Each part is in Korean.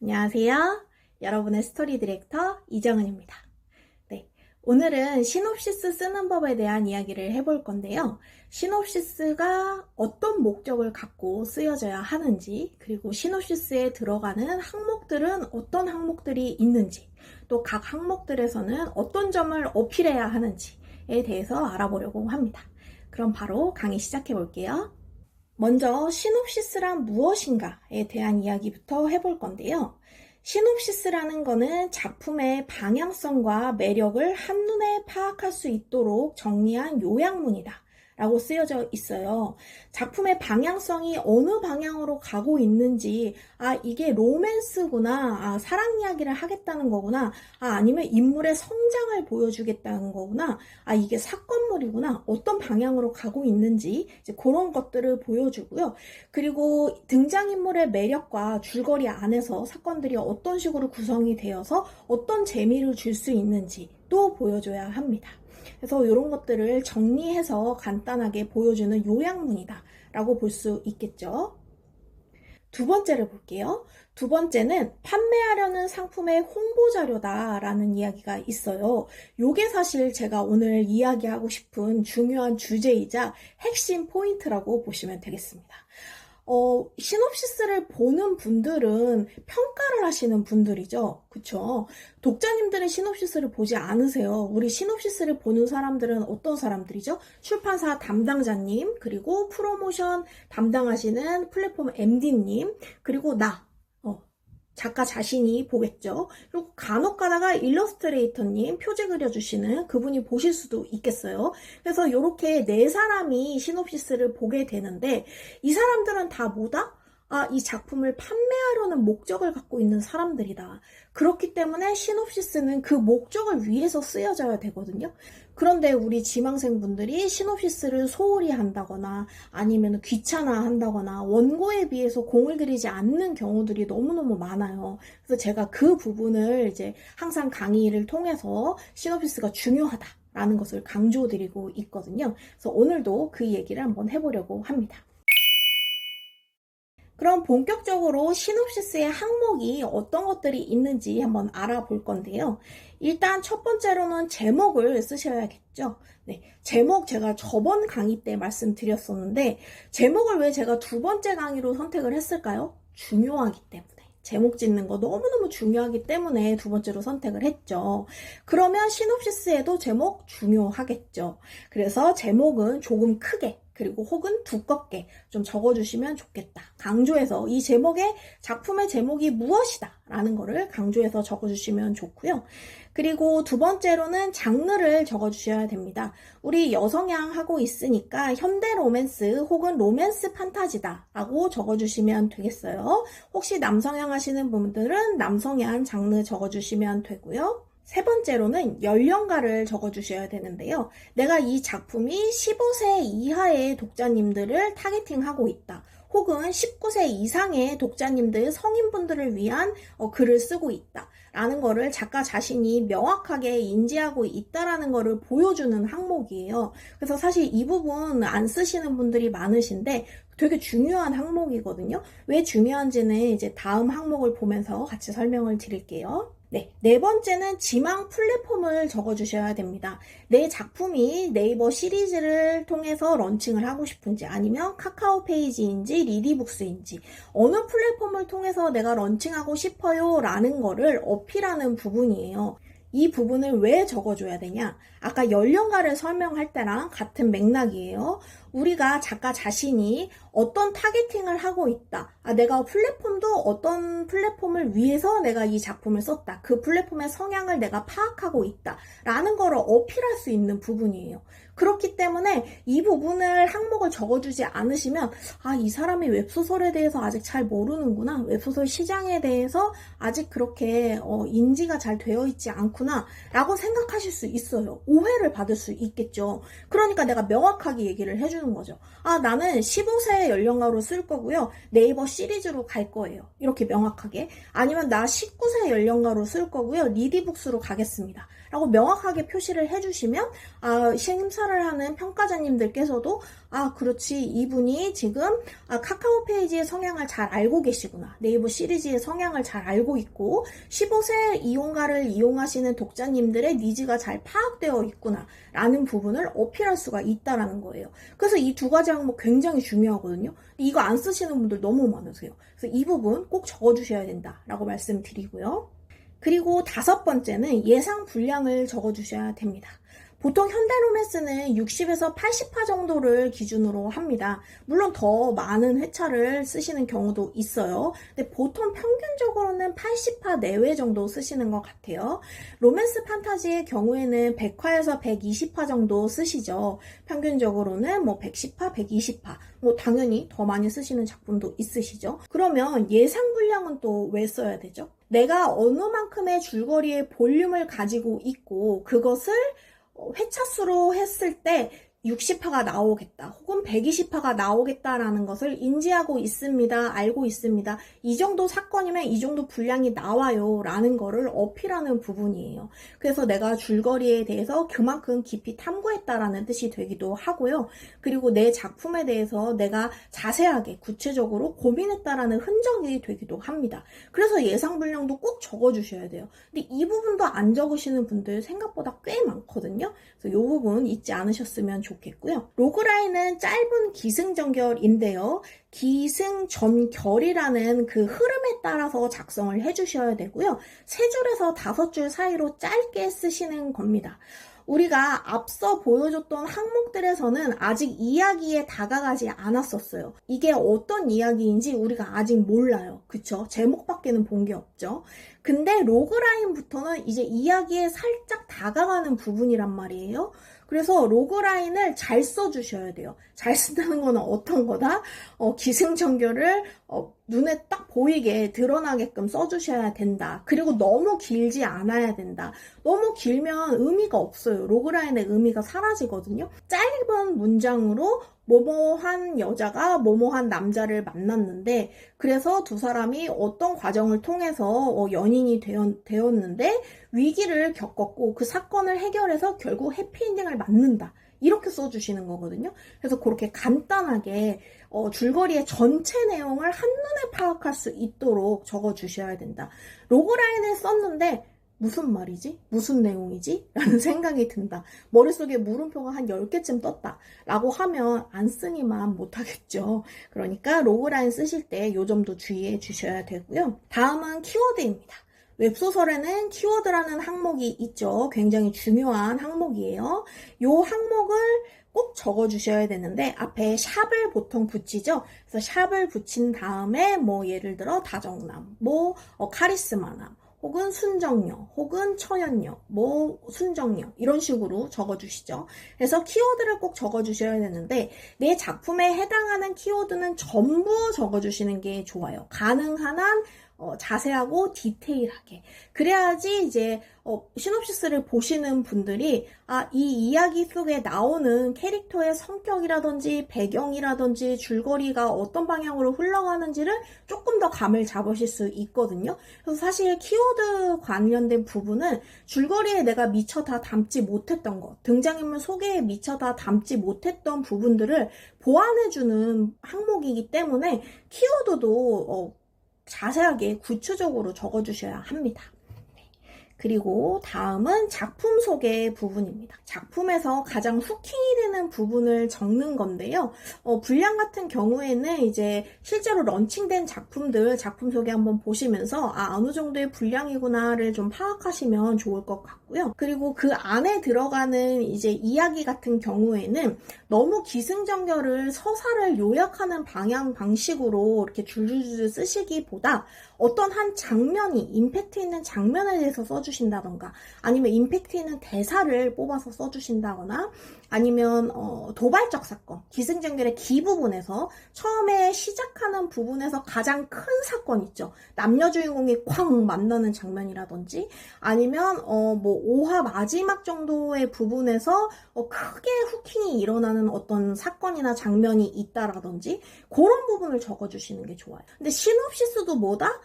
안녕하세요. 여러분의 스토리 디렉터 이정은입니다. 네, 오늘은 시놉시스 쓰는 법에 대한 이야기를 해볼 건데요. 시놉시스가 어떤 목적을 갖고 쓰여져야 하는지, 그리고 시놉시스에 들어가는 항목들은 어떤 항목들이 있는지, 또 각 항목들에서는 어떤 점을 어필해야 하는지에 대해서 알아보려고 합니다. 그럼 바로 강의 시작해 볼게요. 먼저 시놉시스란 무엇인가에 대한 이야기부터 해볼 건데요. 시놉시스라는 거는 작품의 방향성과 매력을 한눈에 파악할 수 있도록 정리한 요약문이다 라고 쓰여져 있어요. 작품의 방향성이 어느 방향으로 가고 있는지, 이게 로맨스구나, 사랑 이야기를 하겠다는 거구나, 아니면 인물의 성장을 보여주겠다는 거구나, 이게 사건물이구나, 어떤 방향으로 가고 있는지 이제 그런 것들을 보여주고요. 그리고 등장인물의 매력과 줄거리 안에서 사건들이 어떤 식으로 구성이 되어서 어떤 재미를 줄 수 있는지 또 보여줘야 합니다. 그래서 이런 것들을 정리해서 간단하게 보여주는 요약문이다 라고 볼 수 있겠죠. 두 번째를 볼게요. 두 번째는 판매하려는 상품의 홍보자료다 라는 이야기가 있어요. 요게 사실 제가 오늘 이야기하고 싶은 중요한 주제이자 핵심 포인트라고 보시면 되겠습니다. 시놉시스를 보는 분들은 평가를 하시는 분들이죠. 그쵸? 독자님들은 시놉시스를 보지 않으세요. 우리 시놉시스를 보는 사람들은 어떤 사람들이죠? 출판사 담당자님, 그리고 프로모션 담당하시는 플랫폼 MD님, 그리고 작가 자신이 보겠죠. 그리고 간혹 가다가 일러스트레이터님 표지 그려주시는 그분이 보실 수도 있겠어요. 그래서 이렇게 네 사람이 시놉시스를 보게 되는데 이 사람들은 다 뭐다? 이 작품을 판매하려는 목적을 갖고 있는 사람들이다. 그렇기 때문에 시놉시스는 그 목적을 위해서 쓰여져야 되거든요. 그런데 우리 지망생분들이 시놉시스를 소홀히 한다거나 아니면 귀찮아 한다거나 원고에 비해서 공을 들이지 않는 경우들이 너무너무 많아요. 그래서 제가 그 부분을 이제 항상 강의를 통해서 시놉시스가 중요하다라는 것을 강조드리고 있거든요. 그래서 오늘도 그 얘기를 한번 해보려고 합니다. 그럼 본격적으로 시놉시스의 항목이 어떤 것들이 있는지 한번 알아볼 건데요. 일단 첫 번째로는 제목을 쓰셔야겠죠. 네, 제목 제가 저번 강의 때 말씀드렸었는데 제목을 왜 제가 두 번째 강의로 선택을 했을까요? 중요하기 때문에. 제목 짓는 거 너무너무 중요하기 때문에 두 번째로 선택을 했죠. 그러면 시놉시스에도 제목 중요하겠죠. 그래서 제목은 조금 크게 그리고 혹은 두껍게 좀 적어주시면 좋겠다. 강조해서 이 작품의 제목이 무엇이다 라는 거를 강조해서 적어주시면 좋고요. 그리고 두 번째로는 장르를 적어주셔야 됩니다. 우리 여성향 하고 있으니까 현대 로맨스 혹은 로맨스 판타지다 라고 적어주시면 되겠어요. 혹시 남성향 하시는 분들은 남성향 장르 적어주시면 되고요. 세 번째로는 연령가를 적어주셔야 되는데요. 내가 이 작품이 15세 이하의 독자님들을 타겟팅하고 있다. 혹은 19세 이상의 독자님들, 성인분들을 위한 글을 쓰고 있다. 라는 거를 작가 자신이 명확하게 인지하고 있다라는 거를 보여주는 항목이에요. 그래서 사실 이 부분 안 쓰시는 분들이 많으신데 되게 중요한 항목이거든요. 왜 중요한지는 이제 다음 항목을 보면서 같이 설명을 드릴게요. 네 번째는 지망 플랫폼을 적어주셔야 됩니다. 내 작품이 네이버 시리즈를 통해서 런칭을 하고 싶은지 아니면 카카오 페이지인지 리디북스인지 어느 플랫폼을 통해서 내가 런칭하고 싶어요 라는 거를 어필하는 부분이에요. 이 부분을 왜 적어줘야 되냐? 아까 연령가를 설명할 때랑 같은 맥락이에요. 우리가 작가 자신이 어떤 타겟팅을 하고 있다. 내가 플랫폼도 어떤 플랫폼을 위해서 내가 이 작품을 썼다. 그 플랫폼의 성향을 내가 파악하고 있다. 라는 거를 어필할 수 있는 부분이에요. 그렇기 때문에 이 부분을 항목을 적어주지 않으시면 이 사람이 웹소설에 대해서 아직 잘 모르는구나. 웹소설 시장에 대해서 아직 그렇게 인지가 잘 되어 있지 않구나. 라고 생각하실 수 있어요. 오해를 받을 수 있겠죠. 그러니까 내가 명확하게 얘기를 해주는 거죠. 나는 15세 연령가로 쓸 거고요. 네이버 시리즈로 갈 거예요. 이렇게 명확하게. 아니면 나 19세 연령가로 쓸 거고요. 리디북스로 가겠습니다. 라고 명확하게 표시를 해주시면 심사를 하는 평가자님들께서도 아, 그렇지. 이분이 지금 카카오 페이지의 성향을 잘 알고 계시구나. 네이버 시리즈의 성향을 잘 알고 있고 15세 이용가를 이용하시는 독자님들의 니즈가 잘 파악되어 있구나 라는 부분을 어필할 수가 있다라는 거예요. 그래서 이 두 가지 항목 굉장히 중요하거든요. 이거 안 쓰시는 분들 너무 많으세요. 그래서 이 부분 꼭 적어주셔야 된다라고 말씀드리고요. 그리고 5번째는 예상 분량을 적어주셔야 됩니다. 보통 현대 로맨스는 60에서 80화 정도를 기준으로 합니다. 물론 더 많은 회차를 쓰시는 경우도 있어요. 근데 보통 평균적으로는 80화 내외 정도 쓰시는 것 같아요. 로맨스 판타지의 경우에는 100화에서 120화 정도 쓰시죠. 평균적으로는 뭐 110화, 120화, 뭐 당연히 더 많이 쓰시는 작품도 있으시죠. 그러면 예상 분량은 또 왜 써야 되죠? 내가 어느 만큼의 줄거리의 볼륨을 가지고 있고 그것을 회차 수로 했을 때 60화가 나오겠다 혹은 120화가 나오겠다라는 것을 인지하고 있습니다. 알고 있습니다. 이 정도 사건이면 이 정도 분량이 나와요 라는 거를 어필하는 부분이에요. 그래서 내가 줄거리에 대해서 그만큼 깊이 탐구했다라는 뜻이 되기도 하고요. 그리고 내 작품에 대해서 내가 자세하게 구체적으로 고민했다라는 흔적이 되기도 합니다. 그래서 예상 분량도 꼭 적어주셔야 돼요. 근데 이 부분도 안 적으시는 분들 생각보다 꽤 많거든요. 그래서 이 부분 잊지 않으셨으면 좋겠고요. 로그라인은 짧은 기승전결인데요. 기승전결이라는 그 흐름에 따라서 작성을 해주셔야 되고요. 3줄에서 5줄 사이로 짧게 쓰시는 겁니다. 우리가 앞서 보여줬던 항목들에서는 아직 이야기에 다가가지 않았었어요. 이게 어떤 이야기인지 우리가 아직 몰라요. 그쵸? 제목밖에는 본 게 없죠. 근데 로그라인부터는 이제 이야기에 살짝 다가가는 부분이란 말이에요. 그래서 로그라인을 잘 써주셔야 돼요. 잘 쓴다는 건 어떤 거다? 기승전결을 눈에 딱 보이게 드러나게끔 써주셔야 된다. 그리고 너무 길지 않아야 된다. 너무 길면 의미가 없어요. 로그라인의 의미가 사라지거든요. 짧은 문장으로 뭐뭐한 여자가 뭐뭐한 남자를 만났는데 그래서 두 사람이 어떤 과정을 통해서 연인이 되었는데 위기를 겪었고 그 사건을 해결해서 결국 해피엔딩을 맞는다. 이렇게 써주시는 거거든요. 그래서 그렇게 간단하게 줄거리의 전체 내용을 한눈에 파악할 수 있도록 적어주셔야 된다. 로그라인을 썼는데 무슨 말이지? 무슨 내용이지? 라는 생각이 든다. 머릿속에 물음표가 한 10개쯤 떴다. 라고 하면 안 쓰니만 못하겠죠. 그러니까 로그라인 쓰실 때 이 점도 주의해 주셔야 되고요. 다음은 키워드입니다. 웹소설에는 키워드라는 항목이 있죠. 굉장히 중요한 항목이에요. 이 항목을 꼭 적어주셔야 되는데 앞에 샵을 보통 붙이죠. 그래서 샵을 붙인 다음에 뭐 예를 들어 다정남, 뭐 카리스마남, 혹은 순정녀, 혹은 처연녀, 뭐 순정녀 이런 식으로 적어주시죠. 그래서 키워드를 꼭 적어주셔야 되는데 내 작품에 해당하는 키워드는 전부 적어주시는 게 좋아요. 가능한 한 자세하고 디테일하게. 그래야지 이제 시놉시스를 보시는 분들이 이 이야기 속에 나오는 캐릭터의 성격이라든지 배경이라든지 줄거리가 어떤 방향으로 흘러가는지를 조금 더 감을 잡으실 수 있거든요. 그래서 사실 키워드 관련된 부분은 줄거리에 내가 미처 다 담지 못했던 것, 등장인물 소개에 미처 다 담지 못했던 부분들을 보완해주는 항목이기 때문에 키워드도 자세하게 구체적으로 적어주셔야 합니다. 그리고 다음은 작품 소개 부분입니다. 작품에서 가장 후킹이 되는 부분을 적는 건데요. 분량 같은 경우에는 이제 실제로 런칭된 작품들 작품 소개 한번 보시면서 어느 정도의 분량이구나를 좀 파악하시면 좋을 것 같고요. 그리고 그 안에 들어가는 이제 이야기 같은 경우에는 너무 기승전결을 서사를 요약하는 방식으로 이렇게 줄줄줄 쓰시기보다 어떤 한 장면이 임팩트 있는 장면에 대해서 써주신다던가 아니면 임팩트 있는 대사를 뽑아서 써주신다거나 아니면 도발적 사건, 기승전결의 기 부분에서 처음에 시작하는 부분에서 가장 큰 사건 있죠. 남녀 주인공이 쾅 만나는 장면이라든지 아니면 뭐 5화 마지막 정도의 부분에서 크게 후킹이 일어나는 어떤 사건이나 장면이 있다라든지 그런 부분을 적어주시는 게 좋아요. 근데 시놉시스도 뭐다?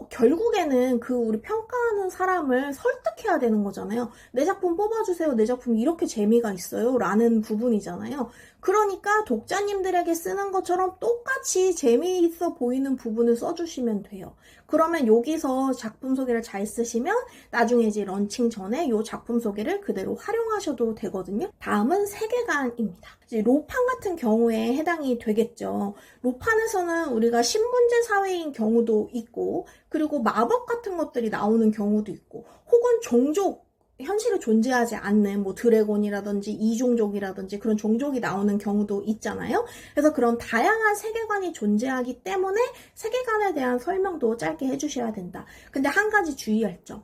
결국에는 그 우리 평가하는 사람을 설득해야 되는 거잖아요. 내 작품 뽑아주세요. 내 작품 이렇게 재미가 있어요. 라는 부분이잖아요. 그러니까 독자님들에게 쓰는 것처럼 똑같이 재미있어 보이는 부분을 써주시면 돼요. 그러면 여기서 작품 소개를 잘 쓰시면 나중에 이제 런칭 전에 이 작품 소개를 그대로 활용하셔도 되거든요. 다음은 세계관입니다. 이제 로판 같은 경우에 해당이 되겠죠. 로판에서는 우리가 신분제 사회인 경우도 있고, 그리고 마법 같은 것들이 나오는 경우도 있고, 혹은 종족, 현실에 존재하지 않는 뭐 드래곤이라든지 이종족이라든지 그런 종족이 나오는 경우도 있잖아요. 그래서 그런 다양한 세계관이 존재하기 때문에 세계관에 대한 설명도 짧게 해주셔야 된다. 근데 한 가지 주의할 점.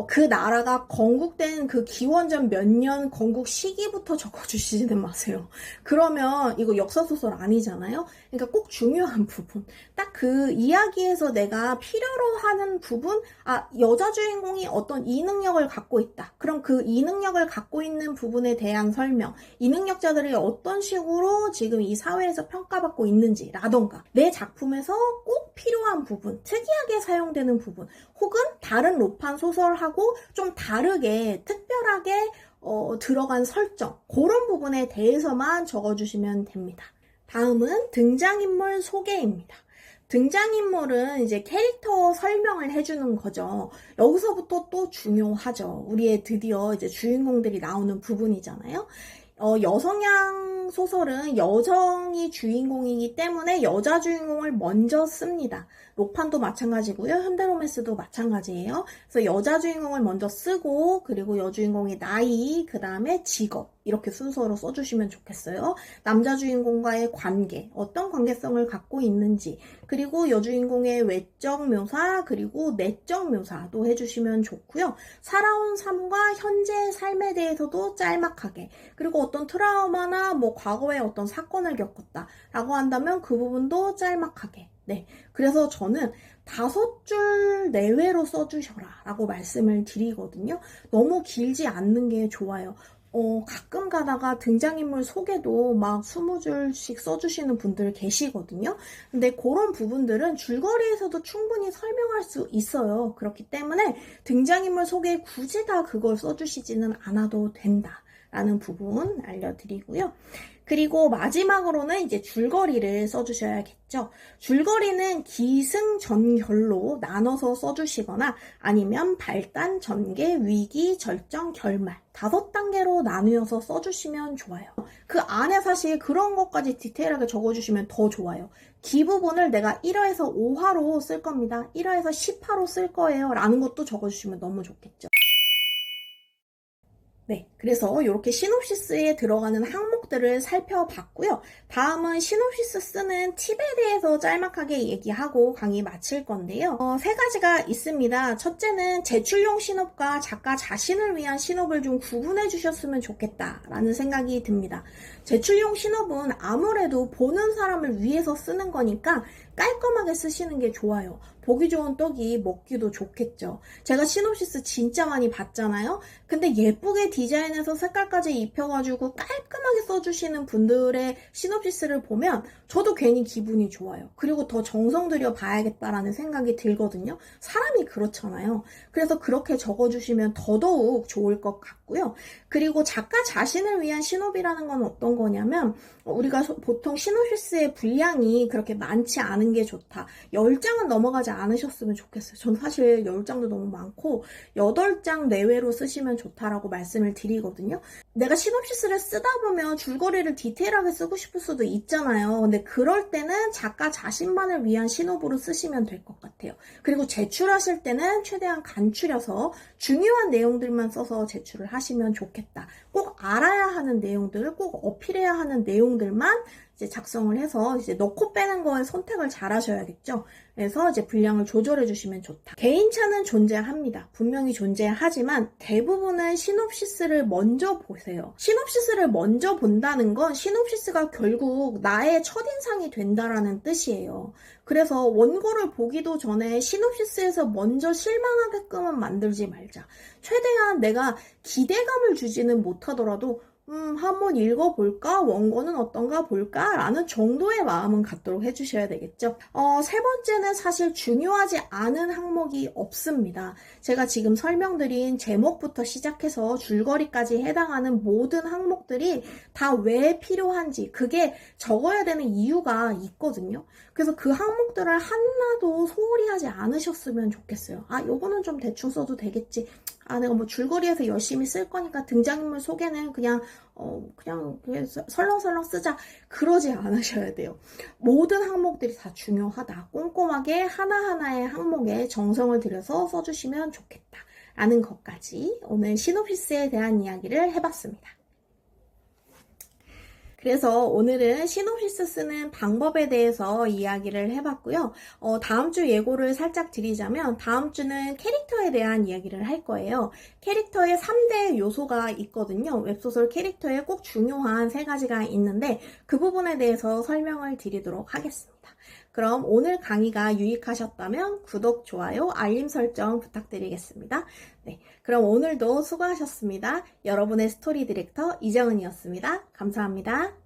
그 나라가 건국된 그 기원전 몇 년 건국 시기부터 적어주시지는 마세요. 그러면 이거 역사소설 아니잖아요? 그러니까 꼭 중요한 부분. 딱 그 이야기에서 내가 필요로 하는 부분, 여자 주인공이 어떤 이 능력을 갖고 있다. 그럼 그 이 능력을 갖고 있는 부분에 대한 설명, 이 능력자들이 어떤 식으로 지금 이 사회에서 평가받고 있는지라던가, 내 작품에서 꼭 필요한 부분, 특이하게 사용되는 부분, 혹은 다른 로판 소설하고 좀 다르게 특별하게 들어간 설정, 그런 부분에 대해서만 적어주시면 됩니다. 다음은 등장인물 소개입니다. 등장인물은 이제 캐릭터 설명을 해주는 거죠. 여기서부터 또 중요하죠. 우리의 드디어 이제 주인공들이 나오는 부분이잖아요. 여성향 소설은 여성이 주인공이기 때문에 여자 주인공을 먼저 씁니다. 로판도 마찬가지고요. 현대로맨스도 마찬가지예요. 그래서 여자 주인공을 먼저 쓰고, 그리고 여주인공의 나이, 그 다음에 직업, 이렇게 순서로 써주시면 좋겠어요. 남자 주인공과의 관계, 어떤 관계성을 갖고 있는지, 그리고 여주인공의 외적 묘사, 그리고 내적 묘사도 해주시면 좋고요. 살아온 삶과 현재의 삶에 대해서도 짤막하게, 그리고 어떤 트라우마나 뭐 과거에 어떤 사건을 겪었다라고 한다면 그 부분도 짤막하게. 네, 그래서 저는 5줄 내외로 써주셔라 라고 말씀을 드리거든요. 너무 길지 않는 게 좋아요. 가끔 가다가 등장인물 소개도 막 20줄씩 써주시는 분들 계시거든요. 근데 그런 부분들은 줄거리에서도 충분히 설명할 수 있어요. 그렇기 때문에 등장인물 소개에 굳이 다 그걸 써주시지는 않아도 된다 라는 부분 알려드리고요. 그리고 마지막으로는 이제 줄거리를 써주셔야겠죠. 줄거리는 기승전결로 나눠서 써주시거나 아니면 발단, 전개, 위기, 절정, 결말 5단계로 나누어서 써주시면 좋아요. 그 안에 사실 그런 것까지 디테일하게 적어주시면 더 좋아요. 기 부분을 내가 1화에서 5화로 쓸 겁니다. 1화에서 10화로 쓸 거예요. 라는 것도 적어주시면 너무 좋겠죠. 네, 그래서 이렇게 시놉시스에 들어가는 항목들을 살펴봤고요. 다음은 시놉시스 쓰는 팁에 대해서 짤막하게 얘기하고 강의 마칠 건데요. 3가지가 있습니다. 첫째는 제출용 시놉과 작가 자신을 위한 시놉을 좀 구분해 주셨으면 좋겠다라는 생각이 듭니다. 제출용 시놉은 아무래도 보는 사람을 위해서 쓰는 거니까 깔끔하게 쓰시는 게 좋아요. 보기 좋은 떡이 먹기도 좋겠죠. 제가 시놉시스 진짜 많이 봤잖아요. 근데 예쁘게 디자인해서 색깔까지 입혀가지고 깔끔하게 써주시는 분들의 시놉시스를 보면 저도 괜히 기분이 좋아요. 그리고 더 정성 들여 봐야겠다라는 생각이 들거든요. 사람이 그렇잖아요. 그래서 그렇게 적어주시면 더더욱 좋을 것 같고요. 그리고 작가 자신을 위한 시놉이라는 건 어떤 거냐면 우리가 보통 시놉시스의 분량이 그렇게 많지 않은 게 좋다. 10장은 넘어가지 않으셨으면 좋겠어요. 전 사실 10장도 너무 많고 8장 내외로 쓰시면 좋다라고 말씀을 드리거든요. 내가 시놉시스를 쓰다 보면 줄거리를 디테일하게 쓰고 싶을 수도 있잖아요. 근데 그럴 때는 작가 자신만을 위한 시놉으로 쓰시면 될 것 같아요. 그리고 제출하실 때는 최대한 간추려서 중요한 내용들만 써서 제출을 하시면 좋겠다. 꼭 알아야 하는 내용들, 꼭 어필해야 하는 내용들만 이제 작성을 해서 이제 넣고 빼는 거에 선택을 잘 하셔야겠죠. 그래서 이제 분량을 조절해 주시면 좋다. 개인차는 존재합니다. 분명히 존재하지만 대부분은 시놉시스를 먼저 보세요. 시놉시스를 먼저 본다는 건 시놉시스가 결국 나의 첫인상이 된다라는 뜻이에요. 그래서 원고를 보기도 전에 시놉시스에서 먼저 실망하게끔은 만들지 말자. 최대한 내가 기대감을 주지는 못하더라도 한번 읽어볼까? 원고는 어떤가 볼까? 라는 정도의 마음은 갖도록 해주셔야 되겠죠. 세 번째는 사실 중요하지 않은 항목이 없습니다. 제가 지금 설명드린 제목부터 시작해서 줄거리까지 해당하는 모든 항목들이 다 왜 필요한지, 그게 적어야 되는 이유가 있거든요. 그래서 그 항목들을 하나도 소홀히 하지 않으셨으면 좋겠어요. 요거는 좀 대충 써도 되겠지. 내가 뭐 줄거리에서 열심히 쓸 거니까 등장인물 소개는 그냥 설렁설렁 쓰자. 그러지 않으셔야 돼요. 모든 항목들이 다 중요하다. 꼼꼼하게 하나하나의 항목에 정성을 들여서 써주시면 좋겠다. 라는 것까지 오늘 시놉시스에 대한 이야기를 해봤습니다. 그래서 오늘은 시놉시스 쓰는 방법에 대해서 이야기를 해봤고요. 다음 주 예고를 살짝 드리자면 다음 주는 캐릭터에 대한 이야기를 할 거예요. 캐릭터에 3대 요소가 있거든요. 웹소설 캐릭터에 꼭 중요한 3가지가 있는데 그 부분에 대해서 설명을 드리도록 하겠습니다. 그럼 오늘 강의가 유익하셨다면 구독, 좋아요, 알림 설정 부탁드리겠습니다. 네, 그럼 오늘도 수고하셨습니다. 여러분의 스토리 디렉터 이정은이었습니다. 감사합니다.